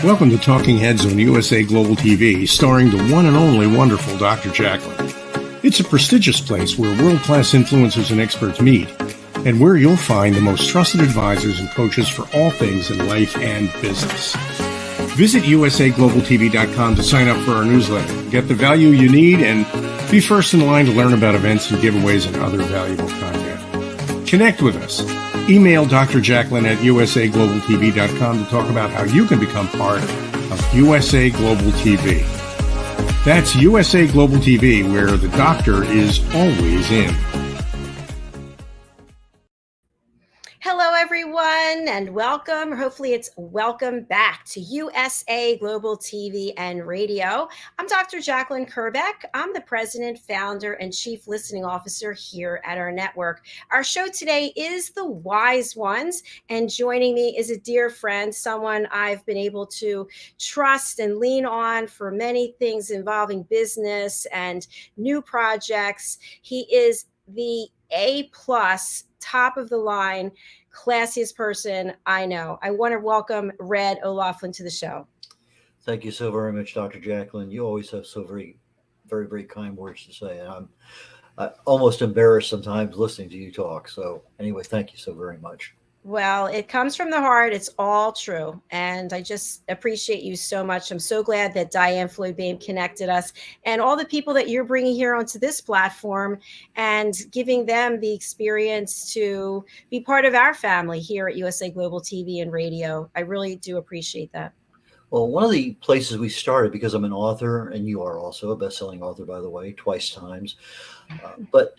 Welcome to Talking Heads on USA Global TV, starring the one and only wonderful Dr. Jacalyn. It's a prestigious place where world-class influencers and experts meet, and where you'll find the most trusted advisors and coaches for all things in life and business. Visit usaglobaltv.com to sign up for our newsletter, get the value you need, and be first in line to learn about events and giveaways and other valuable content. Connect with us. Email Dr. Jacalyn at usaglobaltv.com to talk about how you can become part of USA Global TV. That's USA Global TV, where the doctor is always in. Hello, everyone, and welcome. Hopefully it's welcome back to USA Global TV and Radio. I'm Dr. Jacalyn KERBECK. I'm the president, founder, and chief listening officer here at our network. Our show today is The Wise Ones, and joining me is a dear friend, someone I've been able to trust and lean on for many things involving business and new projects. He is the A+, top of the line, classiest person I know. I want to welcome red.olaughlin to the show. Thank you so very much, Dr. Jacalyn. You always have so very, very kind words to say. And I'm almost embarrassed sometimes listening to you talk. So anyway, thank you so very much. Well, it comes from the heart. It's all true. And I just appreciate you so much. I'm so glad that Diane Floyd-Bain connected us and all the people that you're bringing here onto this platform and giving them the experience to be part of our family here at USA Global TV and Radio. I really do appreciate that. Well, one of the places we started, because I'm an author, and you are also a best-selling author, by the way, twice times, but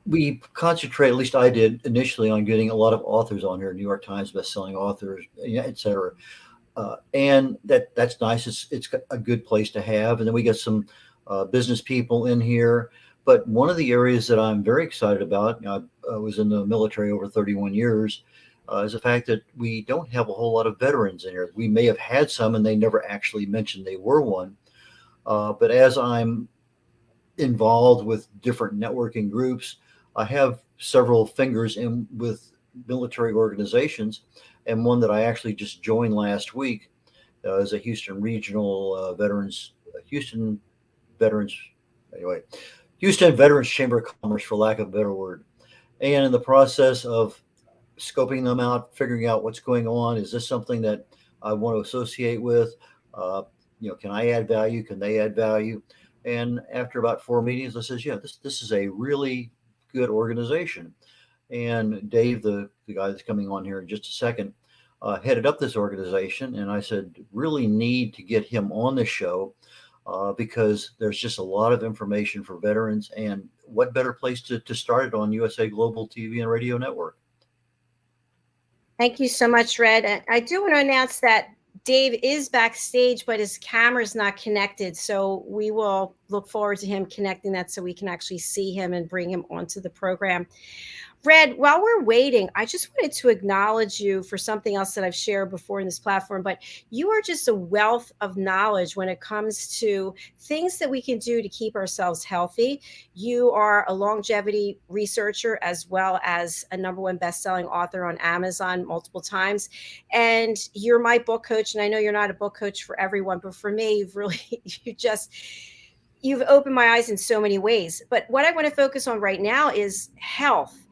we concentrate, at least I did initially, on getting a lot of authors on here, New York Times best-selling authors, et cetera. And that's nice. It's a good place to have. And then we get some business people in here. But one of the areas that I'm very excited about, I was in the military over 31 years, is the fact that we don't have a whole lot of veterans in here. We may have had some, and they never actually mentioned they were one. But as I'm involved with different networking groups, I have several fingers in with military organizations, and one that I actually just joined last week is a Houston Regional Houston Veterans Chamber of Commerce, for lack of a better word. And in the process of scoping them out, figuring out what's going on, is this something that I want to associate with? Can I add value? Can they add value? And after about 4 meetings, I says, yeah, this is a really good organization. And Dave, the guy that's coming on here in just a second, headed up this organization. And I said, really need to get him on the show because there's just a lot of information for veterans. And what better place to start it on USA Global TV and Radio Network. Thank you so much, Red. I do want to announce that Dave is backstage, but his camera's not connected. So we will look forward to him connecting that so we can actually see him and bring him onto the program. Red, while we're waiting, I just wanted to acknowledge you for something else that I've shared before in this platform, but you are just a wealth of knowledge when it comes to things that we can do to keep ourselves healthy. You are a longevity researcher as well as a #1 best-selling author on Amazon multiple times. And you're my book coach. And I know you're not a book coach for everyone, but for me, you've opened my eyes in so many ways. But what I want to focus on right now is health.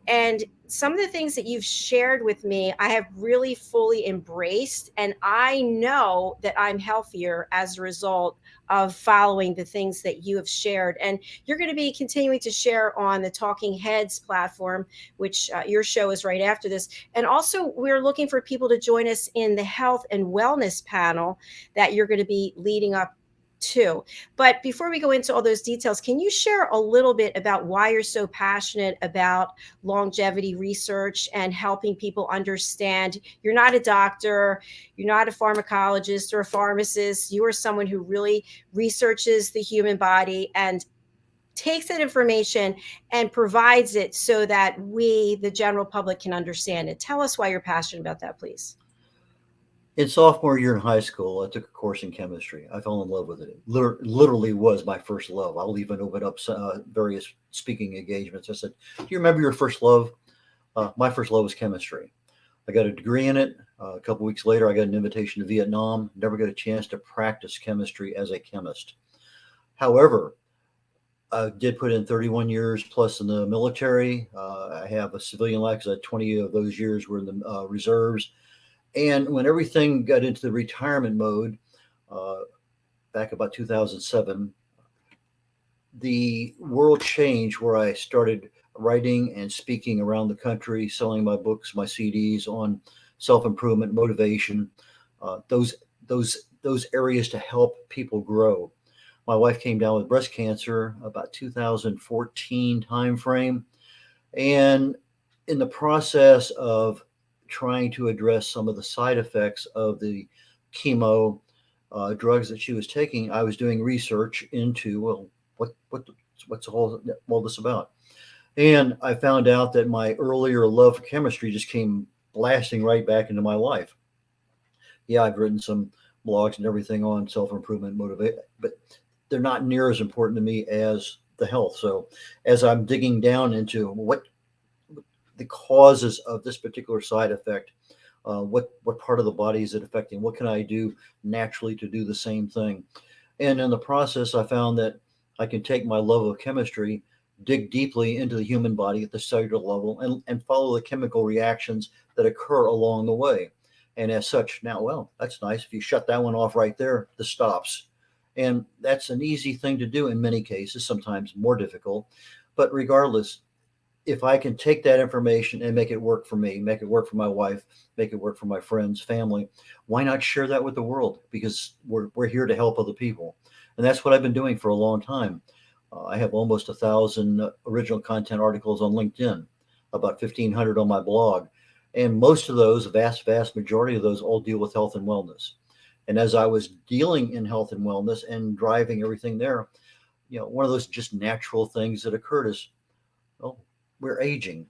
And some of the things that you've shared with me, I have really fully embraced. And I know that I'm healthier as a result of following the things that you have shared. And you're going to be continuing to share on the Talking Heads platform, which your show is right after this. And also, we're looking for people to join us in the health and wellness panel that you're going to be leading up too. But before we go into all those details, can you share a little bit about why you're so passionate about longevity research and helping people understand you're not a doctor, you're not a pharmacologist or a pharmacist, you are someone who really researches the human body and takes that information and provides it so that we, the general public, can understand it. Tell us why you're passionate about that, please. In sophomore year in high school, I took a course in chemistry. I fell in love with it. It literally was my first love. I'll even open up various speaking engagements. I said, do you remember your first love? My first love was chemistry. I got a degree in it. A couple weeks later, I got an invitation to Vietnam. Never got a chance to practice chemistry as a chemist. However, I did put in 31 years plus in the military. I have a civilian life because 20 of those years were in the reserves. And when everything got into the retirement mode, back about 2007, the world changed where I started writing and speaking around the country, selling my books, my CDs on self-improvement, motivation, those areas to help people grow. My wife came down with breast cancer about 2014 timeframe, and in the process of trying to address some of the side effects of the chemo drugs that she was taking, I was doing research into, well, what's all this about? And I found out that my earlier love for chemistry just came blasting right back into my life. Yeah, I've written some blogs and everything on self-improvement, motivation, but they're not near as important to me as the health. So as I'm digging down into what the causes of this particular side effect, what part of the body is it affecting? What can I do naturally to do the same thing? And in the process, I found that I can take my love of chemistry, dig deeply into the human body at the cellular level, and follow the chemical reactions that occur along the way. And as such, now, well, that's nice. If you shut that one off right there, this stops. And that's an easy thing to do in many cases, sometimes more difficult. But regardless, if I can take that information and make it work for me, make it work for my wife, make it work for my friends, family, why not share that with the world? Because we're here to help other people. And that's what I've been doing for a long time. I have almost 1,000 original content articles on LinkedIn, about 1,500 on my blog. And most of those, vast majority of those all deal with health and wellness. And as I was dealing in health and wellness and driving everything there, one of those just natural things that occurred is, oh, we're aging.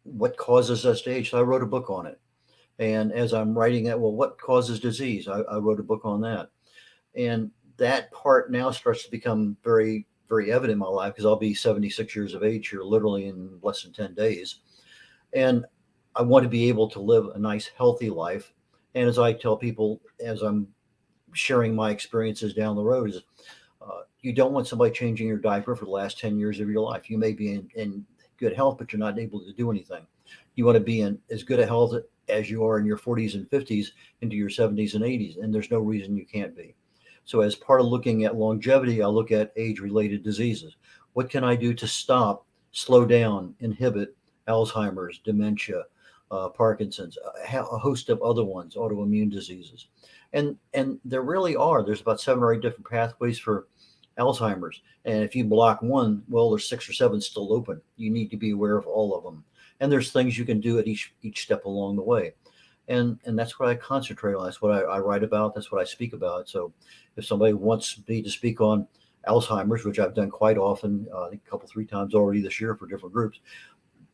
What causes us to age? So I wrote a book on it. And as I'm writing that, well, what causes disease? I wrote a book on that. And that part now starts to become very, very evident in my life because I'll be 76 years of age here, literally in less than 10 days. And I want to be able to live a nice, healthy life. And as I tell people, as I'm sharing my experiences down the road, is you don't want somebody changing your diaper for the last 10 years of your life. You may be in good health, but you're not able to do anything. You want to be in as good a health as you are in your 40s and 50s into your 70s and 80s. And there's no reason you can't be. So as part of looking at longevity, I look at age-related diseases. What can I do to stop, slow down, inhibit Alzheimer's, dementia, Parkinson's, a host of other ones, autoimmune diseases. And there really are. There's about 7 or 8 different pathways for Alzheimer's. And if you block one, well, there's 6 or 7 still open. You need to be aware of all of them. And there's things you can do at each step along the way. And that's what I concentrate on. That's what I write about. That's what I speak about. So if somebody wants me to speak on Alzheimer's, which I've done quite often, I think a couple, 3 times already this year for different groups,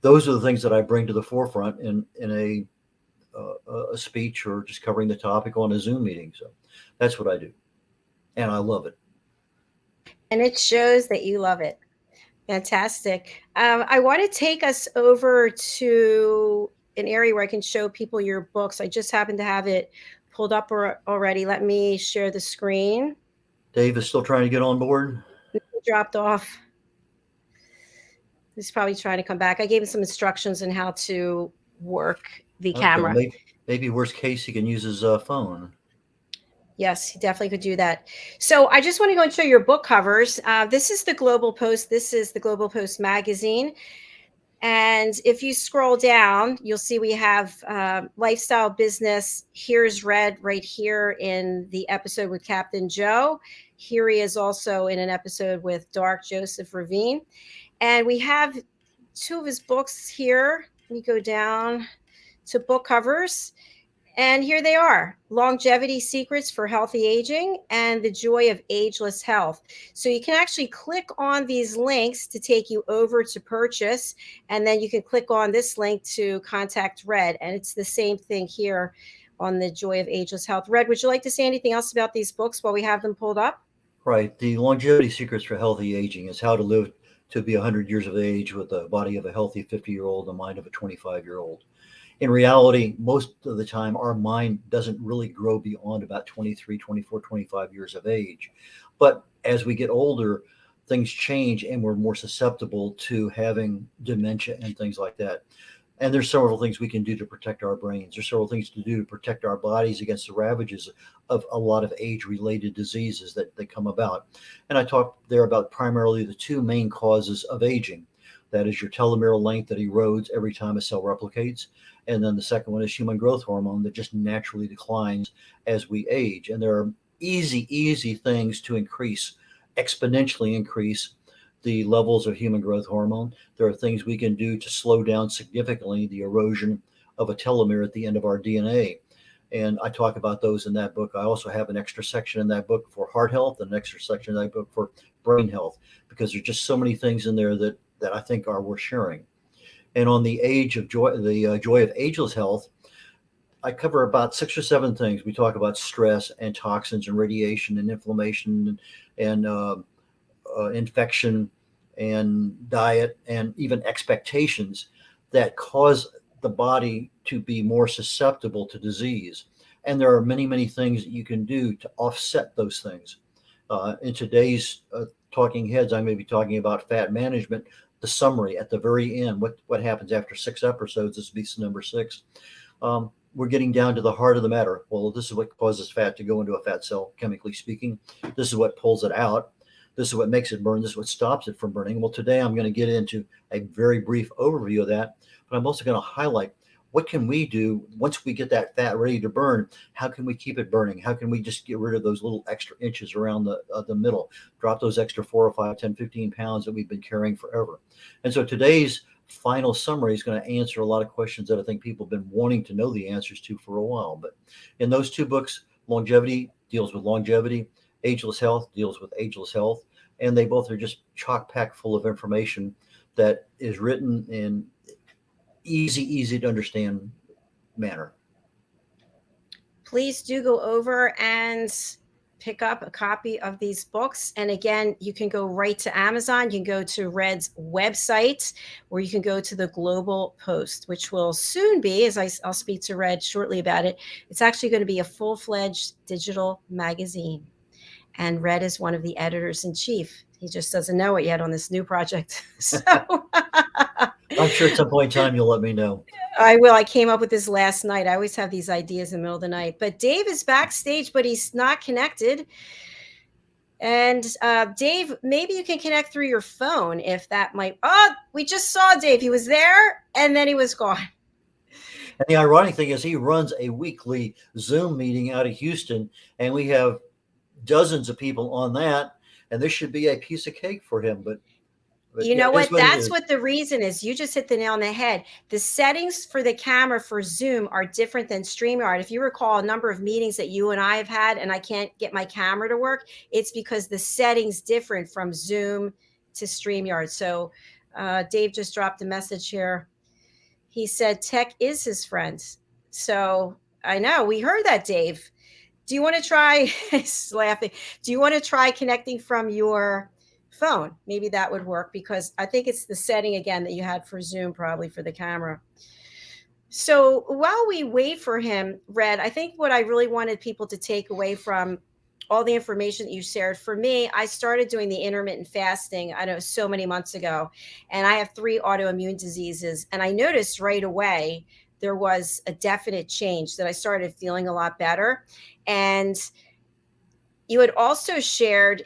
those are the things that I bring to the forefront in a speech or just covering the topic on a Zoom meeting. So that's what I do. And I love it. And it shows that you love it. Fantastic. I want to take us over to an area where I can show people your books. I just happen to have it pulled up already. Let me share the screen. Dave is still trying to get on board. He dropped off. He's probably trying to come back. I gave him some instructions on how to work the camera. Maybe worst case, he can use his phone. Yes, he definitely could do that. So I just want to go and show your book covers. This is the Global Post. This is the Global Post magazine. And if you scroll down, you'll see we have lifestyle business. Here's Red right here in the episode with Captain Joe. Here he is also in an episode with Dark Joseph Ravine. And we have 2 of his books here. Let me go down to book covers. And here they are: Longevity Secrets for Healthy Aging and The Joy of Ageless Health. So you can actually click on these links to take you over to purchase. And then you can click on this link to contact Red. And it's the same thing here on The Joy of Ageless Health. Red, would you like to say anything else about these books while we have them pulled up? Right. The Longevity Secrets for Healthy Aging is how to live to be 100 years of age with the body of a healthy 50-year-old, the mind of a 25-year-old. In reality, most of the time, our mind doesn't really grow beyond about 23, 24, 25 years of age. But as we get older, things change and we're more susceptible to having dementia and things like that. And there's several things we can do to protect our brains. There's several things to do to protect our bodies against the ravages of a lot of age-related diseases that come about. And I talked there about primarily the two main causes of aging. That is your telomere length that erodes every time a cell replicates. And then the second one is human growth hormone that just naturally declines as we age. And there are easy things to exponentially increase the levels of human growth hormone. There are things we can do to slow down significantly the erosion of a telomere at the end of our DNA. And I talk about those in that book. I also have an extra section in that book for heart health and an extra section in that book for brain health, because there's just so many things in there that I think are worth sharing. And on the joy of ageless health, I cover about 6 or 7 things. We talk about stress and toxins and radiation and inflammation and infection and diet and even expectations that cause the body to be more susceptible to disease. And there are many things that you can do to offset those things. In today's Talking Heads, I may be talking about fat management, the summary at the very end, what happens after 6 episodes. This will be number 6. We're getting down to the heart of the matter. Well, this is what causes fat to go into a fat cell, chemically speaking. This is what pulls it out. This is what makes it burn. This is what stops it from burning. Well, today I'm going to get into a very brief overview of that, but I'm also going to highlight what can we do once we get that fat ready to burn. How can we keep it burning? How can we just get rid of those little extra inches around the middle, drop those extra 4 or 5, 10, 15 pounds that we've been carrying forever? And so today's final summary is going to answer a lot of questions that I think people have been wanting to know the answers to for a while. But in those 2 books, Longevity deals with longevity, Ageless Health deals with ageless health, and they both are just chock-packed full of information that is written in easy to understand manner. Please do go over and pick up a copy of these books. And again, you can go right to Amazon. You can go to Red's website, or you can go to the Global Post, which will soon be, as I'll speak to Red shortly about it. It's actually going to be a full-fledged digital magazine. And Red is one of the editors-in-chief. He just doesn't know it yet on this new project. So I'm sure at some point in time you'll let me know. I will. I came up with this last night. I always have these ideas in the middle of the night. But Dave is backstage, but he's not connected. And Dave, maybe you can connect through your phone if that might. Oh, we just saw Dave. He was there and then he was gone. And the ironic thing is he runs a weekly Zoom meeting out of Houston, and we have dozens of people on that, and this should be a piece of cake for him. But you know what? That's what the reason is. You just hit the nail on the head. The settings for the camera for Zoom are different than StreamYard. If you recall a number of meetings that you and I have had, and I can't get my camera to work, it's because the settings different from Zoom to StreamYard. So Dave just dropped a message here. He said tech is his friend. So I know we heard that, Dave. Do you want to try? He's laughing. Do you want to try connecting from your phone? Maybe that would work, because I think it's the setting again that you had for Zoom, probably for the camera. So while we wait for him, Red, I think what I really wanted people to take away from all the information that you shared, for me, I started doing the intermittent fasting, I know, so many months ago, and I have 3 autoimmune diseases. And I noticed right away there was a definite change, that I started feeling a lot better. And you had also shared,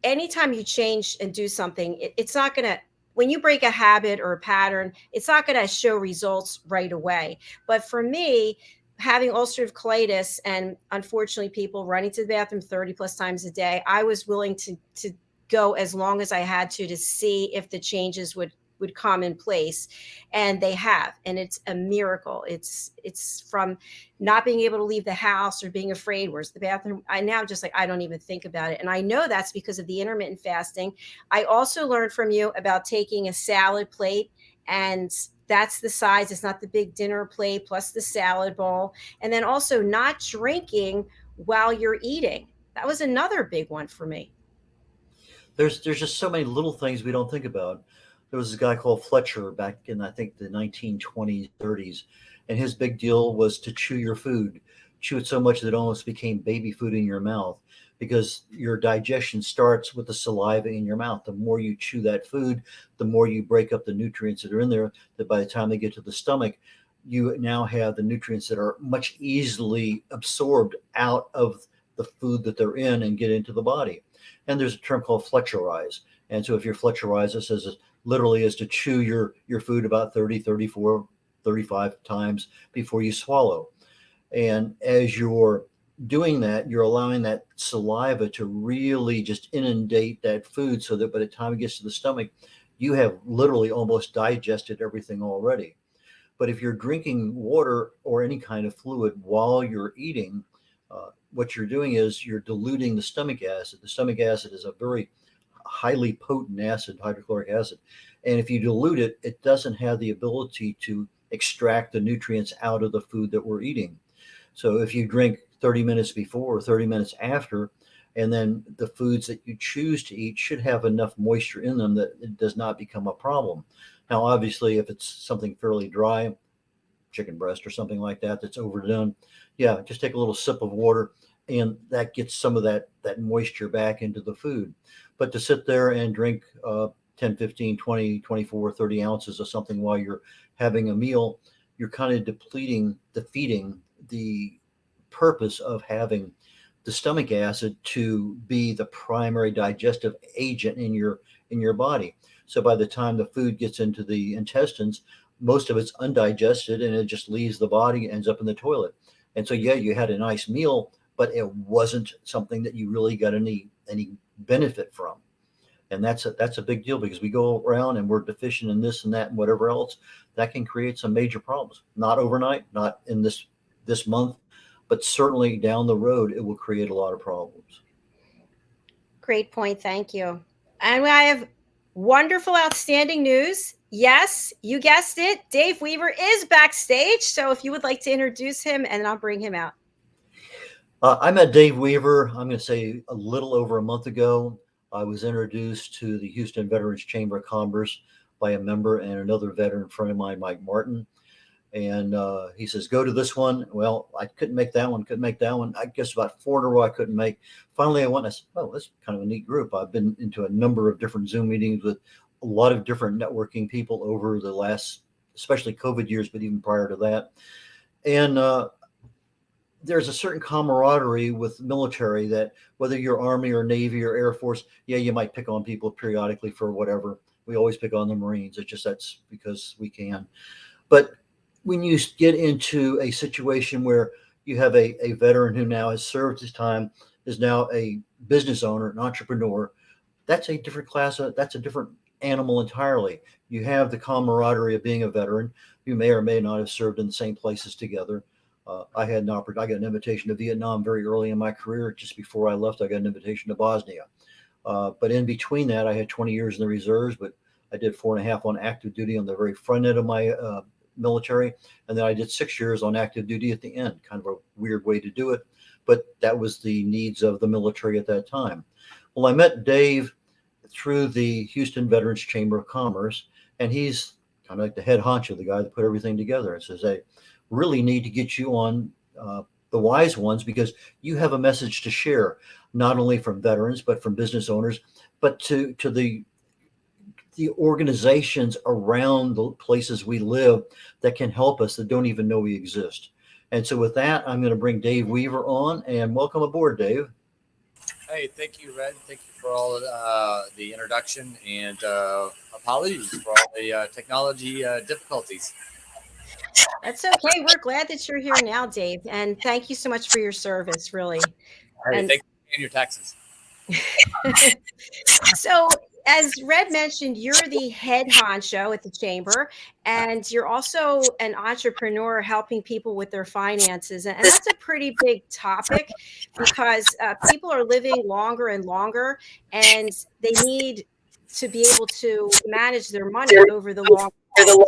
anytime you change and do something, it's not going to, when you break a habit or a pattern, it's not going to show results right away. But for me, having ulcerative colitis and unfortunately people running to the bathroom 30 plus times a day, I was willing to go as long as I had to see if the changes would come in place, and they have, and it's a miracle. It's from not being able to leave the house or being afraid, where's the bathroom? I now just I don't even think about it. And I know that's because of the intermittent fasting. I also learned from you about taking a salad plate, and that's the size. It's not the big dinner plate plus the salad bowl. And then also not drinking while you're eating. That was another big one for me. There's just so many little things we don't think about. There was a guy called Fletcher back in, I think, the 1920s, 30s, And his big deal was to chew your food, chew it so much that it almost became baby food in your mouth, because your digestion starts with the saliva in your mouth. The more you chew that food, the more you break up the nutrients that are in there, that by the time they get to the stomach, you now have the nutrients that are much easily absorbed out of the food that they're in and get into the body. And there's a term called flexurize. And so if you're flexurize, it says it literally is to chew your food about 30, 34, 35 times before you swallow. And as you're doing that, you're allowing that saliva to really just inundate that food, so that by the time it gets to the stomach, you have literally almost digested everything already. But if you're drinking water or any kind of fluid while you're eating, what you're doing is you're diluting the stomach acid. The stomach acid is a very highly potent acid, hydrochloric acid. And if you dilute it, it doesn't have the ability to extract the nutrients out of the food that we're eating. So if you drink 30 minutes before or 30 minutes after, and then the foods that you choose to eat should have enough moisture in them that it does not become a problem. Now, obviously, if it's something fairly dry, chicken breast or something like that, that's overdone, yeah, just take a little sip of water, and that gets some of that moisture back into the food. But to sit there and drink 10, 15, 20, 24, 30 ounces of something while you're having a meal, you're kind of defeating the purpose of having the stomach acid to be the primary digestive agent in your body. So by the time the food gets into the intestines, most of it's undigested and it just leaves the body, ends up in the toilet. And so, yeah, you had a nice meal, but it wasn't something that you really got any benefit from. And that's a big deal, because we go around and we're deficient in this and that and whatever else. That can create some major problems. Not overnight, not in this month, but certainly down the road, it will create a lot of problems. Great point. Thank you. And I have wonderful, outstanding news. Yes, you guessed it. DaveDWeaver is backstage. So if you would like to introduce him, and I'll bring him out. I met DaveDWeaver, I'm going to say a little over a month ago. I was introduced to the Houston Veterans Chamber of Commerce by a member and another veteran friend of mine, Mike Martin. And he says, go to this one. Well, I couldn't make that one. I guess about 4 in a row I couldn't make. Finally, I went and I said, oh, that's kind of a neat group. I've been into a number of different Zoom meetings with a lot of different networking people over the last, especially COVID years, but even prior to that. And there's a certain camaraderie with military that, whether you're Army or Navy or Air Force, yeah, you might pick on people periodically for whatever. We always pick on the Marines. It's just that's because we can. But when you get into a situation where you have a veteran who now has served his time, is now a business owner, an entrepreneur, that's a different class. That's a different animal entirely. You have the camaraderie of being a veteran. You may or may not have served in the same places together. I got an invitation to Vietnam very early in my career. Just before I left, I got an invitation to Bosnia. But in between that, I had 20 years in the reserves, but I did 4.5 on active duty on the very front end of my military. And then I did 6 years on active duty at the end, kind of a weird way to do it. But that was the needs of the military at that time. Well, I met Dave through the Houston Veterans Chamber of Commerce, and he's kind of like the head honcho, the guy that put everything together, and says, hey, really need to get you on the Wise Ones, because you have a message to share, not only from veterans, but from business owners, but to the organizations around the places we live that can help us, that don't even know we exist. And so with that, I'm going to bring DaveDWeaver on, and welcome aboard, Dave. Hey, thank you, Red. Thank you for all the introduction, and apologies for all the technology difficulties. That's okay. We're glad that you're here now, Dave. And thank you so much for your service, really. Hey, thank you for paying your taxes. So, as Red mentioned, you're the head honcho at the chamber, and you're also an entrepreneur helping people with their finances. And that's a pretty big topic, because people are living longer and longer, and they need to be able to manage their money over the long term.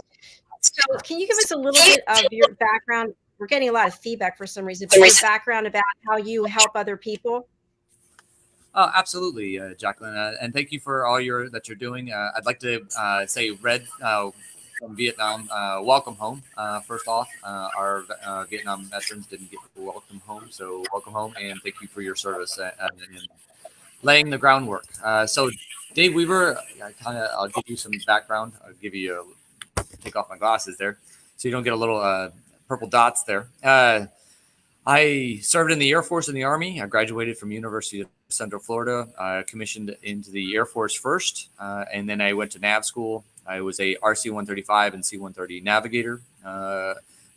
So can you give us a little bit of your background? We're getting a lot of feedback for some reason, but your background about how you help other people? Absolutely, Jacqueline, and thank you for all that you're doing. I'd like to say, Red, from Vietnam, welcome home. First off, our Vietnam veterans didn't get welcome home, so welcome home, and thank you for your service in laying the groundwork. So, DaveDWeaver, I'll give you some background. I'll give you take off my glasses there, so you don't get a little purple dots there. I served in the Air Force and the Army. I graduated from University of Central Florida, commissioned into the Air Force first, and then I went to nav school. I was a RC-135 and C-130 navigator,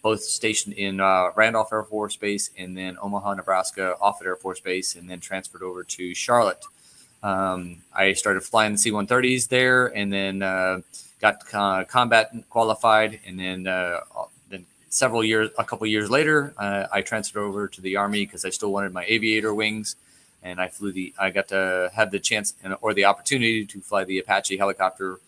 both stationed in Randolph Air Force Base and then Omaha, Nebraska, Offutt Air Force Base, and then transferred over to Charlotte. I started flying the C-130s there, and then got combat qualified, and then a couple years later, I transferred over to the Army because I still wanted my aviator wings, and I got to have the chance or the opportunity to fly the Apache helicopter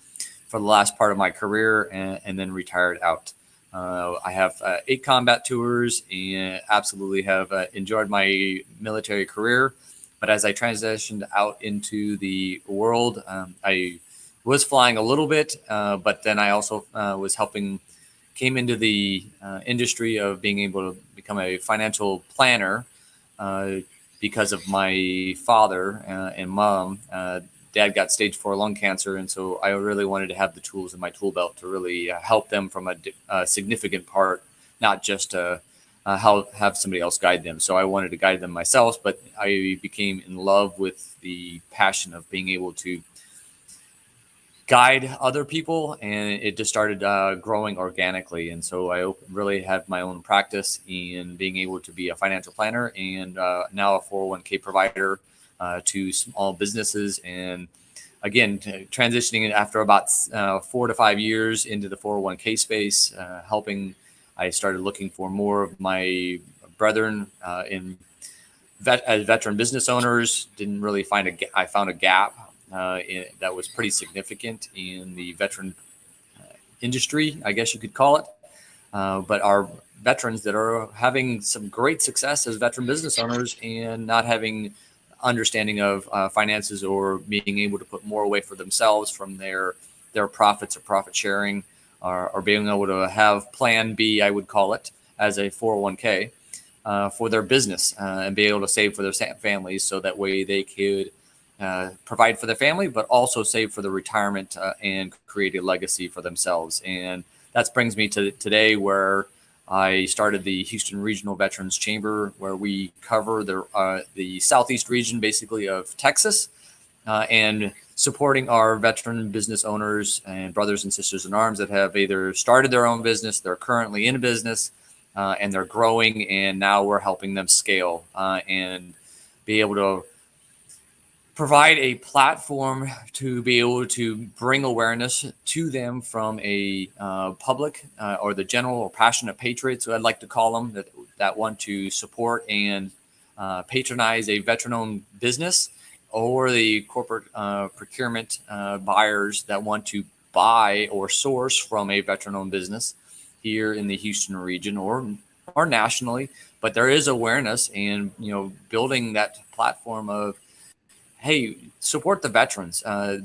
for the last part of my career, and then retired out. I have 8 combat tours and absolutely have enjoyed my military career. But as I transitioned out into the world, I was flying a little bit, but then I also came into the industry of being able to become a financial planner because of my father and mom. Dad got stage 4 lung cancer, and so I really wanted to have the tools in my tool belt to really help them from a significant part, not just have somebody else guide them. So I wanted to guide them myself, but I became in love with the passion of being able to guide other people, and it just started growing organically. And so I really have my own practice in being able to be a financial planner and now a 401k provider to small businesses. And again, transitioning after about 4 to 5 years into the 401k space, I started looking for more of my brethren as veteran business owners. Didn't really I found a gap that was pretty significant in the veteran industry, I guess you could call it. But our veterans that are having some great success as veteran business owners and not having understanding of finances or being able to put more away for themselves from their profits or profit sharing, or being able to have plan B, I would call it, as a 401k for their business and be able to save for their families, so that way they could provide for their family, but also save for the retirement and create a legacy for themselves. And that brings me to today, where I started the Houston Regional Veterans Chamber, where we cover the southeast region, basically, of Texas, and supporting our veteran business owners and brothers and sisters in arms that have either started their own business, they're currently in a business, and they're growing, and now we're helping them scale and be able to provide a platform to be able to bring awareness to them from a public or the general or passionate patriots, who I'd like to call them, that want to support and patronize a veteran-owned business, or the corporate procurement buyers that want to buy or source from a veteran-owned business here in the Houston region or nationally. But there is awareness, and building that platform of, hey, support the veterans,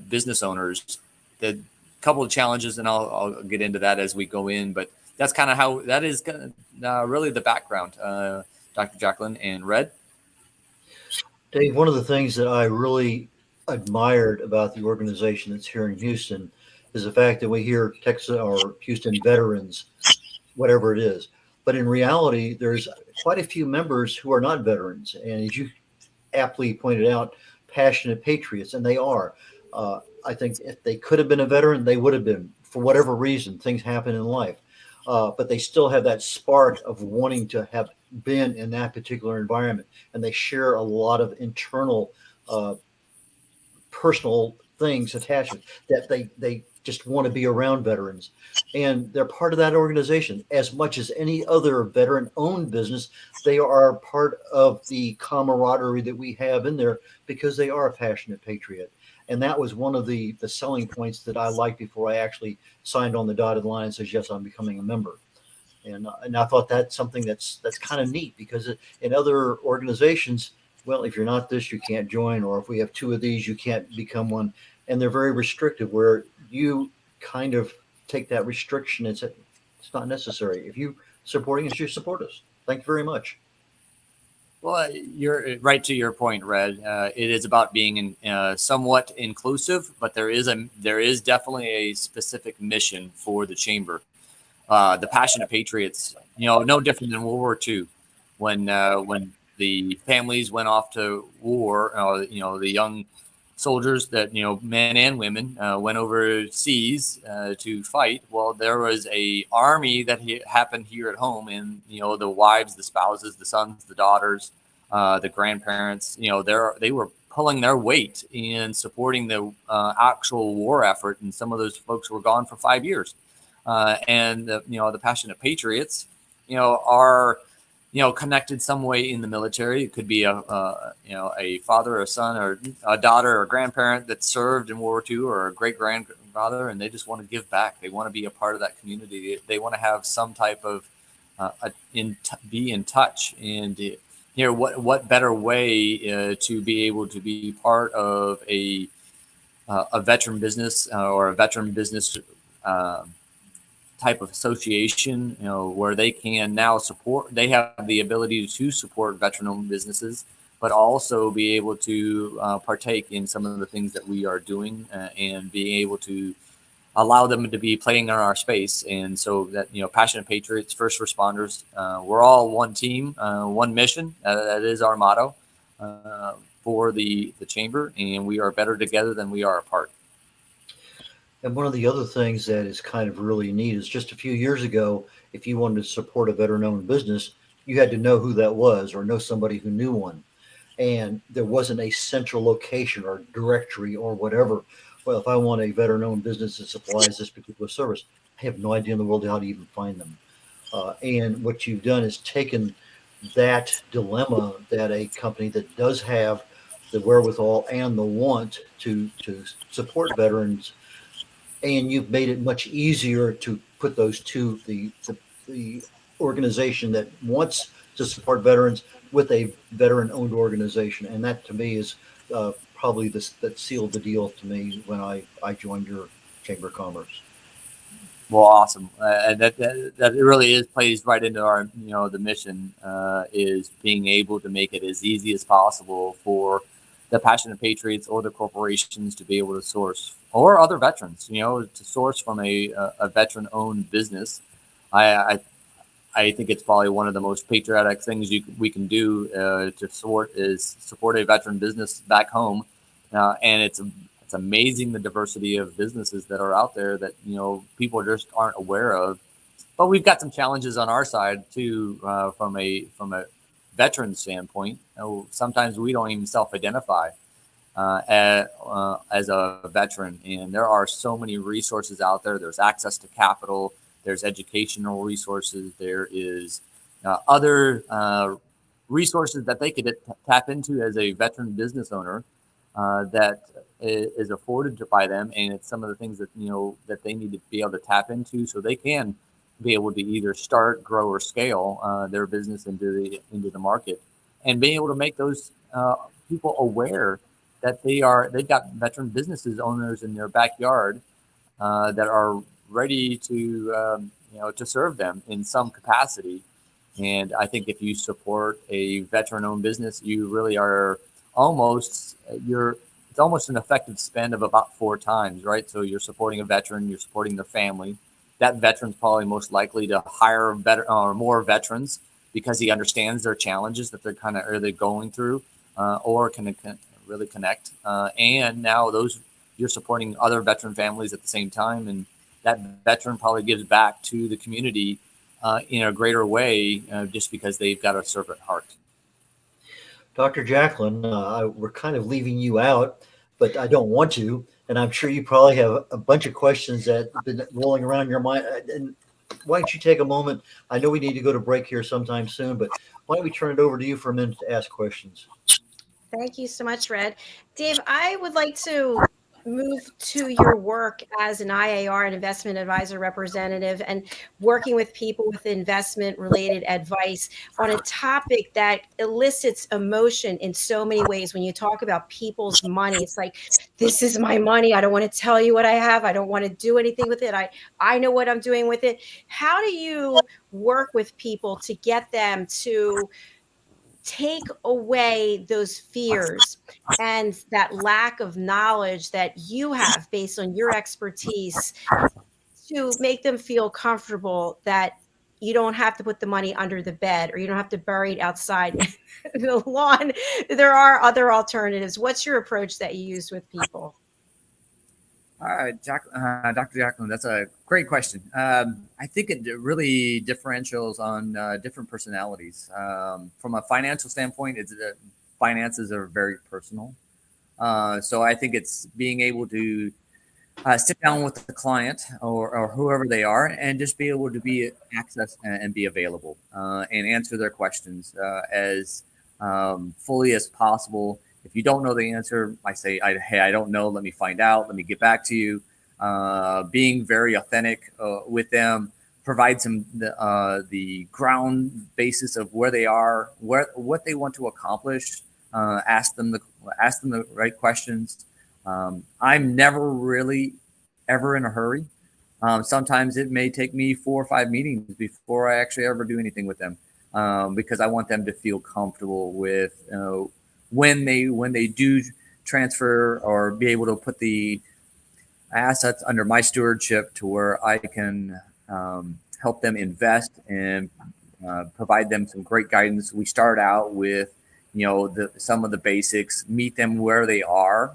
business owners. The couple of challenges, and I'll get into that as we go in, but that's kind of how that is really the background, Dr. JACALYN and Red. Dave, one of the things that I really admired about the organization that's here in Houston is the fact that we hear Texas or Houston veterans, whatever it is. But in reality, there's quite a few members who are not veterans. And as you aptly pointed out, passionate patriots, and they are. I think if they could have been a veteran, they would have been, for whatever reason. Things happen in life. But they still have that spark of wanting to have been in that particular environment. And they share a lot of internal personal things, attachment, that they just want to be around veterans. And they're part of that organization. As much as any other veteran-owned business, they are part of the camaraderie that we have in there, because they are a passionate patriot. And that was one of the selling points that I liked before I actually signed on the dotted line and says, yes, I'm becoming a member. And I thought that's something that's kind of neat, because in other organizations, well, if you're not this, you can't join, or if we have 2 of these, you can't become one. And they're very restrictive, where you kind of take that restriction and say it's not necessary. If you supporting us, you support us. Thank you very much. Well, you're right to your point, Red. It is about being somewhat inclusive, but there is definitely a specific mission for the chamber. The Passionate Patriots, no different than World War II, when the families went off to war. The young soldiers that men and women went overseas to fight. Well, there was a army that happened here at home, and the wives, the spouses, the sons, the daughters, the grandparents, they were pulling their weight in supporting the actual war effort, and some of those folks were gone for 5 years. And the Passionate Patriots are connected some way in the military. It could be a father or a son or a daughter or a grandparent that served in World War II, or a great grandfather, and they just want to give back. They want to be a part of that community. They want to have some type of be in touch. And what better way to be able to be part of a veteran business or a veteran business type of association, where they can now they have the ability to support veteran-owned businesses, but also be able to partake in some of the things that we are doing, and being able to allow them to be playing in our space. And so that, Passionate Patriots, first responders, we're all one team, one mission. That is our motto for the chamber, and we are better together than we are apart. And one of the other things that is kind of really neat is just a few years ago, if you wanted to support a veteran-owned business, you had to know who that was or know somebody who knew one. And there wasn't a central location or directory or whatever. Well, if I want a veteran-owned business that supplies this particular service, I have no idea in the world how to even find them. And what you've done is taken that dilemma that a company that does have the wherewithal and the want to support veterans, and you've made it much easier to put those two, the organization that wants to support veterans with a veteran-owned organization. And that, to me, is probably that sealed the deal to me when I joined your Chamber of Commerce. Well, awesome. And that really plays right into our, the mission is being able to make it as easy as possible for the Passionate Patriots or the corporations to be able to source, or other veterans, to source from a veteran-owned business. I think it's probably one of the most patriotic things we can do to support a veteran business back home, and it's amazing the diversity of businesses that are out there that people just aren't aware of. But we've got some challenges on our side too, from a veteran standpoint. Sometimes we don't even self-identify as a veteran, and there are so many resources out there. There's access to capital, there's educational resources, there is other resources that they could tap into as a veteran business owner that is afforded by them, and it's some of the things that that they need to be able to tap into so they can be able to either start, grow, or scale their business into the market, and being able to make those people aware that they've got veteran businesses owners in their backyard that are ready to to serve them in some capacity. And I think if you support a veteran-owned business, you really are it's almost an effective spend of about 4 times, right? So you're supporting a veteran, you're supporting their family. That veteran's probably most likely to hire more veterans because he understands their challenges that they're going through, or can really connect. And now you're supporting other veteran families at the same time, and that veteran probably gives back to the community in a greater way, just because they've got a servant heart. Dr. Jacalyn, we're kind of leaving you out, but I don't want to. And I'm sure you probably have a bunch of questions that have been rolling around your mind. And why don't you take a moment? I know we need to go to break here sometime soon, but why don't we turn it over to you for a minute to ask questions? Thank you so much, Red. Dave, I would like to move to your work as an IAR, an investment advisor representative, and working with people with investment related advice on a topic that elicits emotion in so many ways. When you talk about people's money, it's like, this is my money. I don't want to tell you what I have. I don't want to do anything with it. I know what I'm doing with it. How do you work with people to get them to take away those fears and that lack of knowledge that you have based on your expertise to make them feel comfortable that you don't have to put the money under the bed or you don't have to bury it outside the lawn? There are other alternatives. What's your approach that you use with people? All right, Dr. Jacalyn, that's a great question. I think it really differentials on different personalities. From a financial standpoint, finances are very personal. So I think it's being able to sit down with the client or whoever they are and just be able to be access and be available and answer their questions as fully as possible. If you don't know the answer, I say, hey, I don't know. Let me find out. Let me get back to you. Being very authentic with them, provides them the ground basis of where they are, what they want to accomplish. Ask them the right questions. I'm never really ever in a hurry. Sometimes it may take me 4 or 5 meetings before I actually ever do anything with them because I want them to feel comfortable with when they do transfer or be able to put the assets under my stewardship to where I can help them invest and provide them some great guidance. We start out with some of the basics, meet them where they are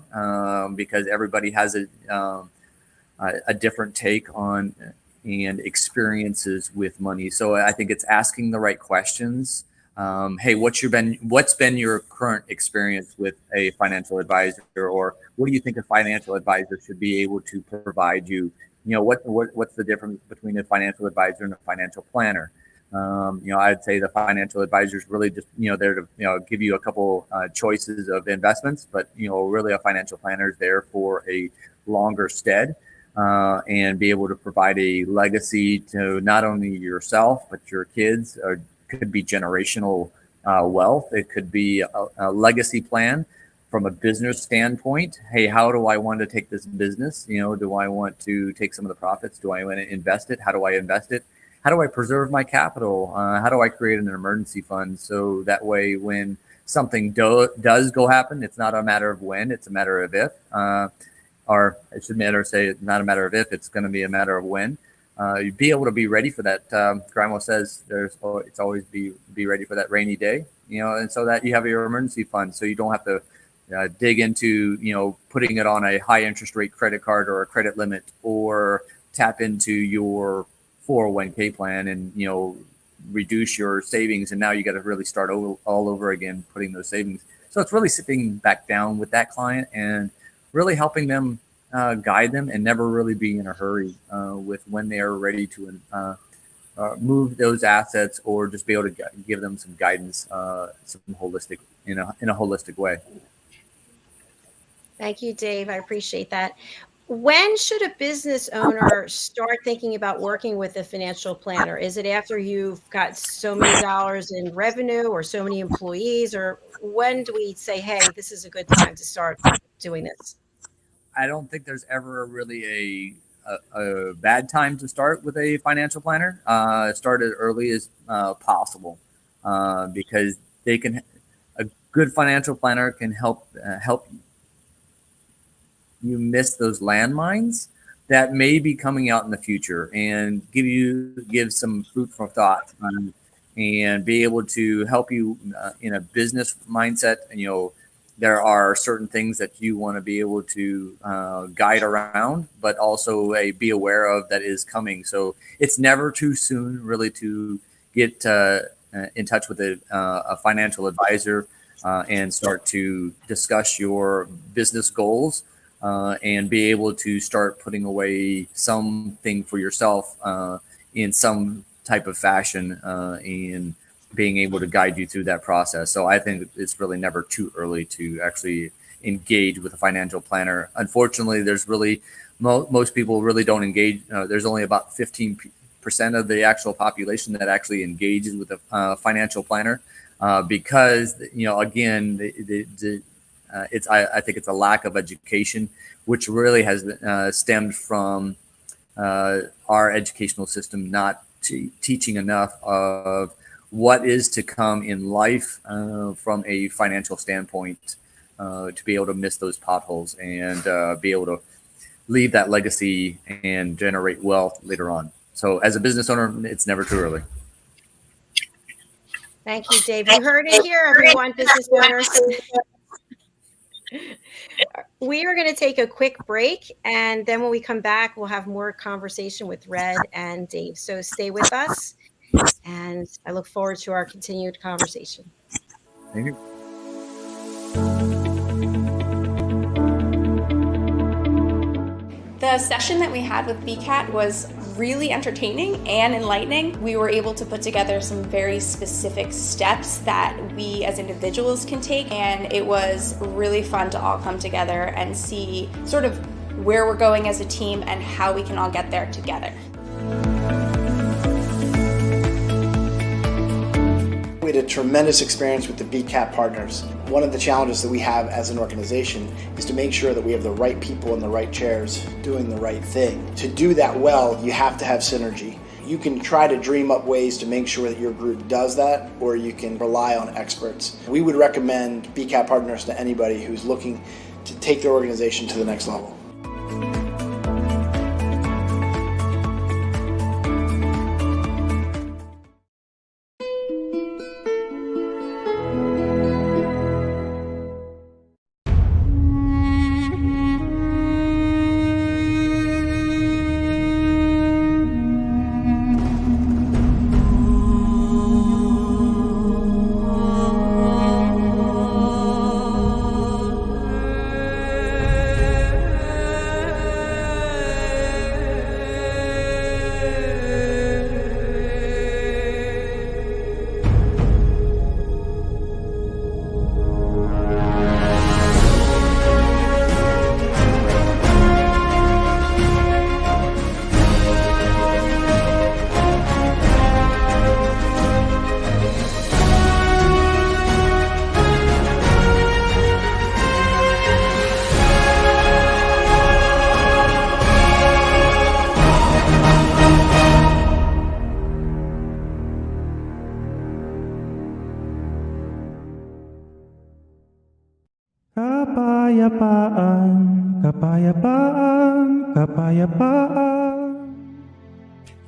because everybody has a different take on and experiences with money. So I think it's asking the right questions. Hey, what's been your current experience with a financial advisor, or what do you think a financial advisor should be able to provide you? What's the difference between a financial advisor and a financial planner? I'd say the financial advisor is really just there to give you a couple choices of investments, but really a financial planner is there for a longer stead and be able to provide a legacy to not only yourself but your kids. Or could be generational wealth. It could be a legacy plan from a business standpoint. Hey, how do I want to take this business? Do I want to take some of the profits? Do I want to invest it? How do I invest it? How do I preserve my capital? How do I create an emergency fund so that way when something does go happen, it's not a matter of when, it's a matter of if. Or I should say it's not a matter of if, it's going to be a matter of when. You'd be able to be ready for that. Grandma says it's always be ready for that rainy day, and so that you have your emergency fund, so you don't have to dig into putting it on a high interest rate credit card or a credit limit, or tap into your 401k plan and reduce your savings, and now you got to really start all over again putting those savings. So it's really sitting back down with that client and really helping them. Guide them and never really be in a hurry with when they are ready to move those assets, or just be able to give them some guidance, some holistic in a holistic way. Thank you, Dave. I appreciate that. When should a business owner start thinking about working with a financial planner? Is it after you've got so many dollars in revenue or so many employees, or when do we say, hey, this is a good time to start doing this? I don't think there's ever really a bad time to start with a financial planner. Start as early as possible because a good financial planner can help you miss those landmines that may be coming out in the future and give some food for thought and be able to help you in a business mindset. There are certain things that you want to be able to guide around, but also be aware of that is coming. So it's never too soon really to get in touch with a financial advisor and start to discuss your business goals and be able to start putting away something for yourself in some type of fashion and being able to guide you through that process. So I think it's really never too early to actually engage with a financial planner. Unfortunately, there's really most people really don't engage. There's only about 15% of the actual population that actually engages with a financial planner because, again, I think it's a lack of education, which really has stemmed from our educational system not teaching enough of what is to come in life from a financial standpoint to be able to miss those potholes and be able to leave that legacy and generate wealth later on. So as a business owner, it's never too early. Thank you, Dave. You heard it here, everyone, business owners. We are going to take a quick break, and then when we come back, we'll have more conversation with Red and Dave. So stay with us, and I look forward to our continued conversation. Thank you. The session that we had with BCAT was really entertaining and enlightening. We were able to put together some very specific steps that we as individuals can take, and it was really fun to all come together and see sort of where we're going as a team and how we can all get there together. We had a tremendous experience with the BCAT partners. One of the challenges that we have as an organization is to make sure that we have the right people in the right chairs doing the right thing. To do that well, you have to have synergy. You can try to dream up ways to make sure that your group does that, or you can rely on experts. We would recommend BCAT partners to anybody who's looking to take their organization to the next level.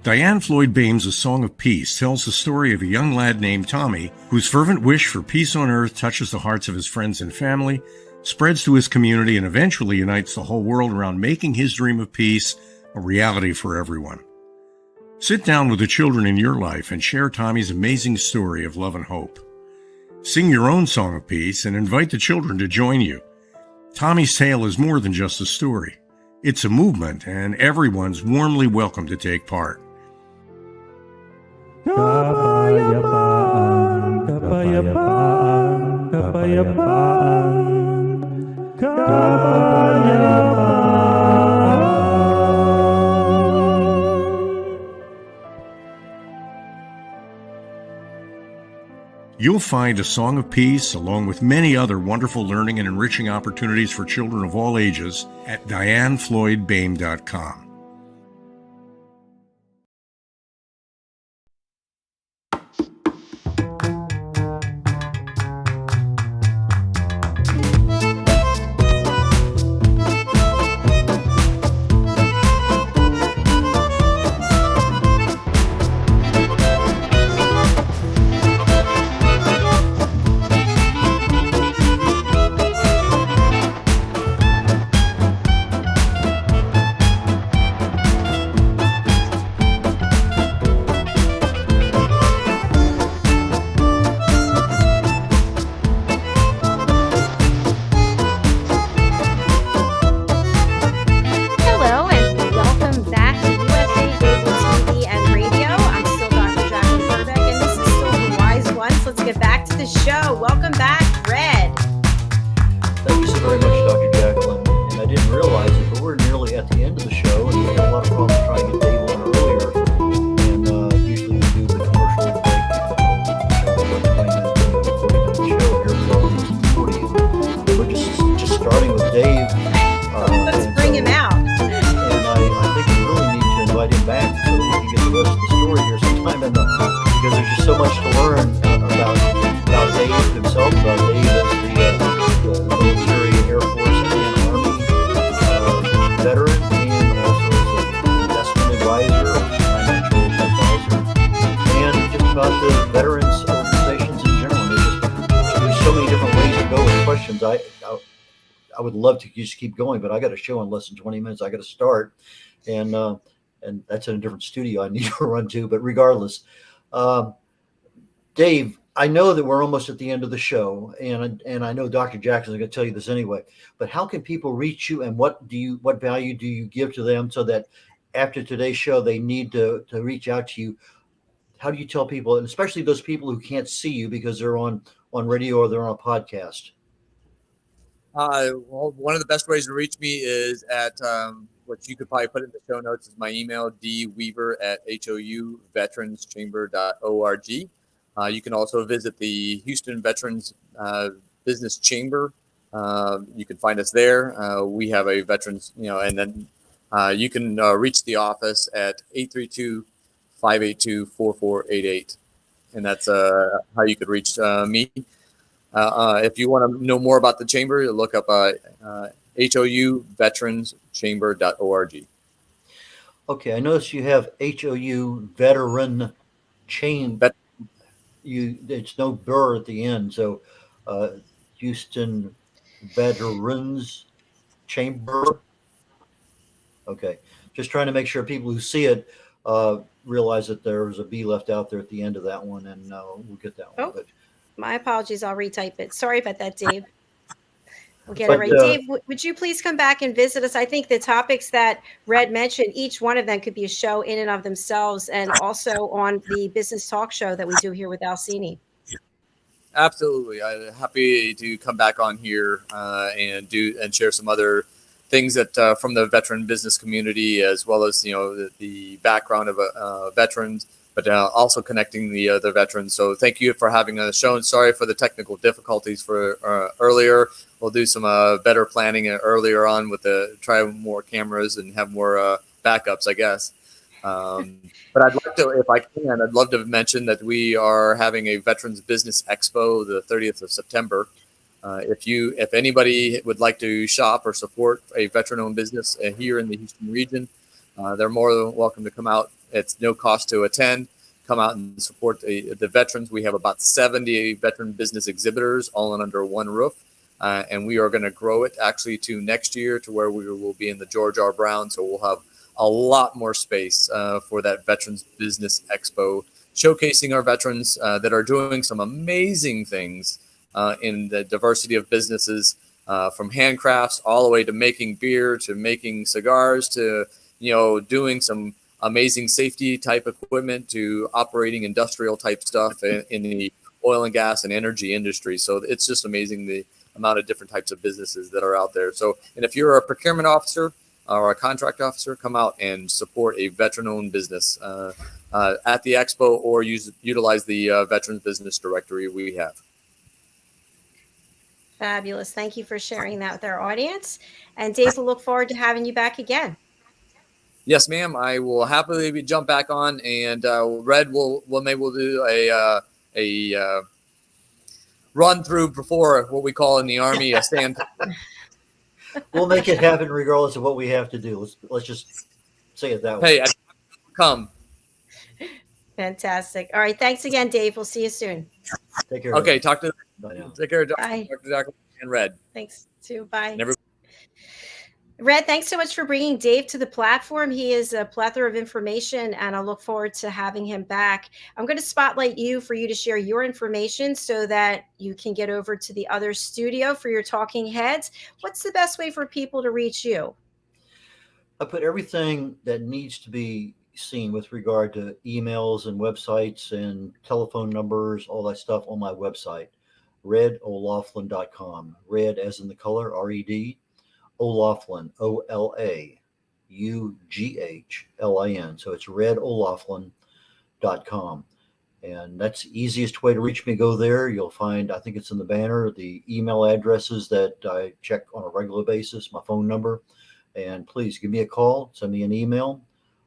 Diane Floyd Bame's A Song of Peace tells the story of a young lad named Tommy whose fervent wish for peace on earth touches the hearts of his friends and family, spreads to his community, and eventually unites the whole world around making his dream of peace a reality for everyone. Sit down with the children in your life and share Tommy's amazing story of love and hope. Sing your own song of peace and invite the children to join you. Tommy's tale is more than just a story. It's a movement, and everyone's warmly welcome to take part. You'll find A Song of Peace, along with many other wonderful learning and enriching opportunities for children of all ages, at DianeFloydBame.com. even realize it, but we're nearly at the end of the show, and we had a lot of problems trying to get Dave on earlier. And usually we do the commercial break, 20 minutes into the 40-minute show. Here we are almost at 40. We're just starting with Dave. Let's bring him out. And I think we really need to invite him back so that we can get the rest of the story here sometime because there's just so much to learn about Dave himself, about Dave as the military, Air Force, and Army veteran, and also as an investment advisor, financial advisor, and just about the veterans organizations in general. There's so many different ways to go with questions. I would love to just keep going, but I got a show in less than 20 minutes. I got to start, and that's in a different studio I need to run to. But regardless, Dave, I know that we're almost at the end of the show, and I know Dr. Jackson is going to tell you this anyway. But how can people reach you, and what value do you give to them so that after today's show they need to reach out to you? How do you tell people, and especially those people who can't see you because they're on radio or they're on a podcast? Well, one of the best ways to reach me is at what you could probably put in the show notes is my email, dweaver@houveteranschamber.org. You can also visit the Houston Veterans Business Chamber. You can find us there. We have a veterans, and then you can reach the office at 832-582-4488. And that's how you could reach me. If you want to know more about the chamber, look up HOUveteranschamber.org. Okay, I notice you have HOU Veteran Chamber. It's no burr at the end, so Houston Veterans Chamber. Okay, just trying to make sure people who see it realize that there was a B left out there at the end of that one, and we'll get that one. But my apologies. I'll retype it. Sorry about that, Dave. We'll get it right. Dave, would you please come back and visit us? I think the topics that Red mentioned, each one of them could be a show in and of themselves, and also on the business talk show that we do here with Alcini. Absolutely. I'm happy to come back on here and share some other things that from the veteran business community, as well as the background of veterans, but also connecting the other veterans. So thank you for having the show, and sorry for the technical difficulties for earlier. We'll do some better planning earlier on try more cameras and have more backups, I guess. But I'd like to, if I can, I'd love to mention that we are having a Veterans Business Expo the 30th of September. If anybody would like to shop or support a veteran-owned business here in the Houston region, they're more than welcome to come out. It's no cost to attend. Come out and support the veterans. We have about 70 veteran business exhibitors all under one roof. And we are going to grow it actually to next year to where we will be in the George R. Brown. So we'll have a lot more space for that Veterans Business Expo, showcasing our veterans that are doing some amazing things in the diversity of businesses, from handcrafts all the way to making beer, to making cigars, to doing some amazing safety type equipment, to operating industrial type stuff in the oil and gas and energy industry. So it's just amazing the amount of different types of businesses that are out there. So, and if you're a procurement officer or a contract officer, come out and support a veteran-owned business at the expo, or utilize the Veterans Business Directory we have. Fabulous. Thank you for sharing that with our audience. And Dave, we'll look forward to having you back again. Yes, ma'am. I will happily jump back on, and Red we'll do a run through before what we call in the Army a stand. We'll make it happen regardless of what we have to do. Let's just say it that way. Hey, come. Fantastic. All right. Thanks again, Dave. We'll see you soon. Take care. Okay. Talk to. Take care, Bye. Dr. JACALYN and Red. Thanks too. Bye. Red, thanks so much for bringing Dave to the platform. He is a plethora of information, and I look forward to having him back. I'm going to spotlight you for you to share your information so that you can get over to the other studio for your talking heads. What's the best way for people to reach you? I put everything that needs to be seen with regard to emails and websites and telephone numbers, all that stuff on my website, red.olaughlin.com. Red as in the color, RED. O'Laughlin, OLAUGHLIN. So it's red.olaughlin.com. And that's the easiest way to reach me. Go there. You'll find, I think it's in the banner, the email addresses that I check on a regular basis, my phone number. And please give me a call, send me an email.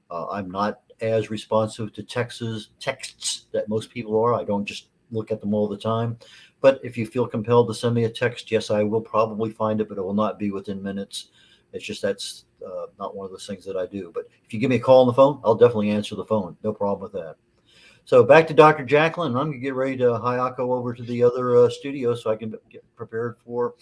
I'm not as responsive to texts that most people are. I don't just look at them all the time. But if you feel compelled to send me a text, yes, I will probably find it, but it will not be within minutes. It's just that's not one of those things that I do. But if you give me a call on the phone, I'll definitely answer the phone. No problem with that. So back to Dr. Jacalyn. I'm going to get ready to Hayako over to the other studio so I can get prepared for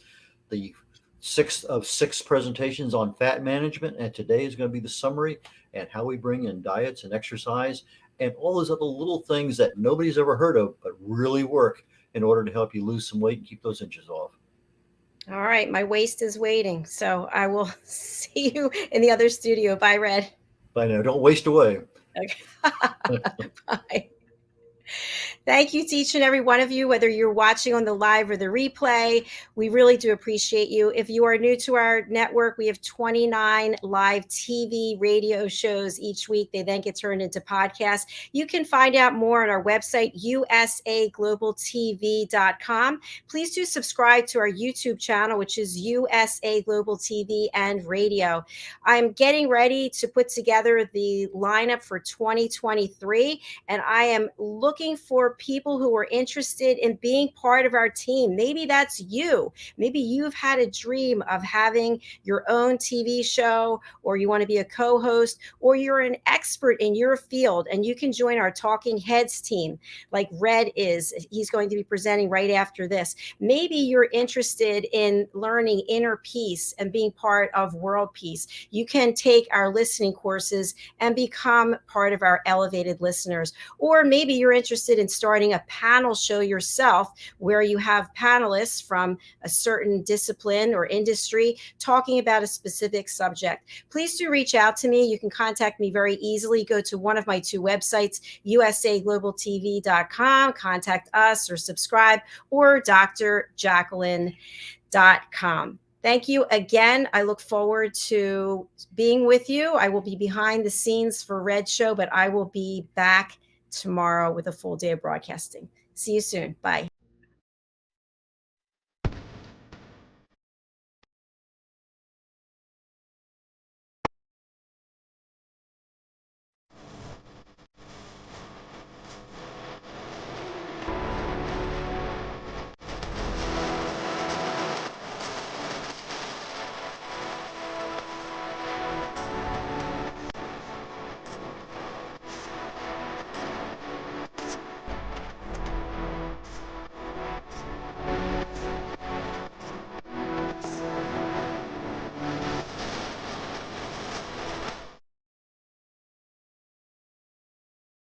the 6th of 6 presentations on fat management. And today is going to be the summary and how we bring in diets and exercise and all those other little things that nobody's ever heard of, but really work in order to help you lose some weight and keep those inches off. All right. My waist is waiting. So I will see you in the other studio. Bye, Red. Bye now. Don't waste away. Okay. Bye. Thank you to each and every one of you, whether you're watching on the live or the replay. We really do appreciate you. If you are new to our network, we have 29 live TV, radio shows each week. They then get turned into podcasts. You can find out more on our website, usaglobaltv.com. Please do subscribe to our YouTube channel, which is USA Global TV and Radio. I'm getting ready to put together the lineup for 2023, and I am looking for people who are interested in being part of our team. Maybe that's you. Maybe you've had a dream of having your own TV show, or you want to be a co-host, or you're an expert in your field and you can join our Talking Heads team like Red is. He's going to be presenting right after this. Maybe you're interested in learning inner peace and being part of world peace. You can take our listening courses and become part of our elevated listeners. Or maybe you're interested in starting a panel show yourself where you have panelists from a certain discipline or industry talking about a specific subject. Please do reach out to me. You can contact me very easily. Go to one of my 2 websites, usaglobaltv.com, contact us or subscribe, or drjacalyn.com. Thank you again. I look forward to being with you. I will be behind the scenes for Red Show, but I will be back tomorrow with a full day of broadcasting. See you soon. Bye.